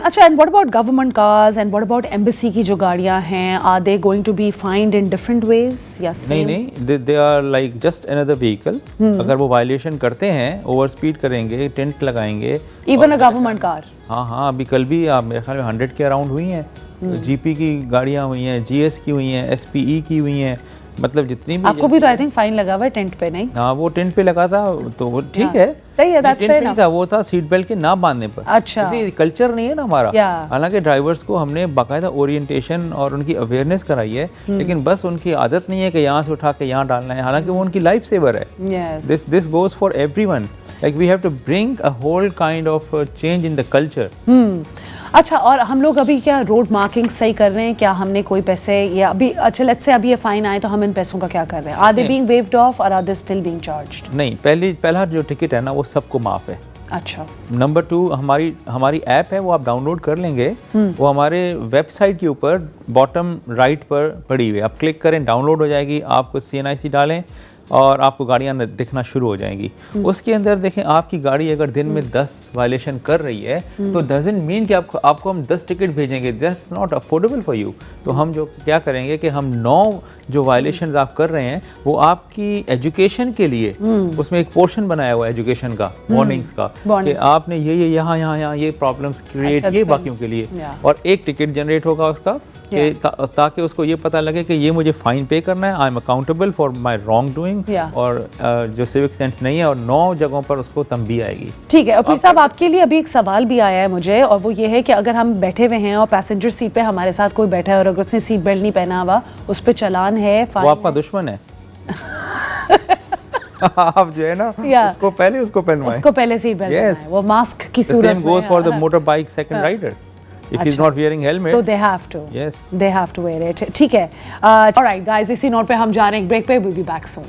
अच्छा, and what about government cars and what about embassy की जो गाड़ियां हैं, are they going to be find in different ways या सेम? नहीं, they are like just another vehicle. अगर वो वायलेशन करते हैं, ओवर स्पीड करेंगे, टेंट लगाएंगे। Even a government car? हाँ, अभी कल भी मेरे ख्याल में 100 के अराउंड हुई हैं। जीपी की गाड़ियाँ हुई हैं, जीएस की हुई हैं, एसपीई की हुई हैं, मतलब जितनी भी। आपको भी तो आई थिंक फाइन लगा हुआ है टेंट पे, नहीं? हाँ, वो टेंट पे लगा था तो वो ठीक है, सही है, that's टेंट fair पे नहीं enough. था, वो था सीट बेल्ट के ना बांधने पर। अच्छा, कल्चर नहीं है ना हमारा। Yeah. हालांकि ड्राइवर्स को हमने बाकायदा ओरिएंटेशन और उनकी अवेयरनेस कराई है, लेकिन बस उनकी आदत नहीं है कि यहाँ से उठा के यहाँ डालना है, हालांकि वो उनकी लाइफ सेवर है। yes. This goes for everyone. Like we have to bring a whole kind of change in the culture. अच्छा, और हम लोग अभी क्या रोड मार्किंग सही कर रहे हैं क्या? हमने कोई पैसे या अभी, अच्छा लेट्स से अभी ये फाइन आए तो हम इन पैसों का क्या कर रहे हैं? Are they being waived off और are they still being charged? नहीं, पहला जो टिकट है ना वो सबको माफ़ है। अच्छा। नंबर 2, हमारी ऐप है, वो आप डाउनलोड कर लेंगे, वो हमारे वेबसाइट के ऊपर बॉटम राइट पर पड़ी हुई है, आप क्लिक करें, डाउनलोड हो जाएगी। आपको CNIC डालें और आपको गाड़ियाँ दिखना शुरू हो जाएंगी। उसके अंदर देखें, आपकी गाड़ी अगर दिन में 10 वायलेशन कर रही है तो डजंट मीन कि आपको हम 10 टिकट भेजेंगे, that's not affordable for you. तो हम जो क्या करेंगे कि हम 9 जो वायलेशन आप कर रहे हैं वो आपकी एजुकेशन के लिए, उसमें एक पोर्शन बनाया हुआ है एजुकेशन का, वार्निंग्स का, कि आपने ये यहाँ ये प्रॉब्लम्स क्रिएट किए बाकियों के लिए, और एक टिकट जनरेट होगा उसका, ताकि उसको ये पता लगे कि ये मुझे फाइन पे करना है, I am accountable for my wrong doing, और जो सिविक सेंस नहीं है, और 9 जगहों पर उसको तंबी आएगी। ठीक है। और फिर साहब, आपके लिए अभी एक सवाल भी आया है मुझे, और वो ये है कि अगर हम बैठे हुए हैं और पैसेंजर सीट पे हमारे साथ कोई बैठा है और अगर उसने सीट बेल्ट नहीं पहना हुआ, उस पर चालान है, वो आपका दुश्मन है। आप जो है ना, उसको पहले सीट बेल्ट पहनाएं, वो मास्क की सूरत में। The same goes for the motorbike second rider. If he's not wearing helmet, तो they have to. Yes. They have to wear it. ठीक है. All right, guys, इसी नोट पे हम जा रहे हैं ब्रेक पे. We'll be back soon.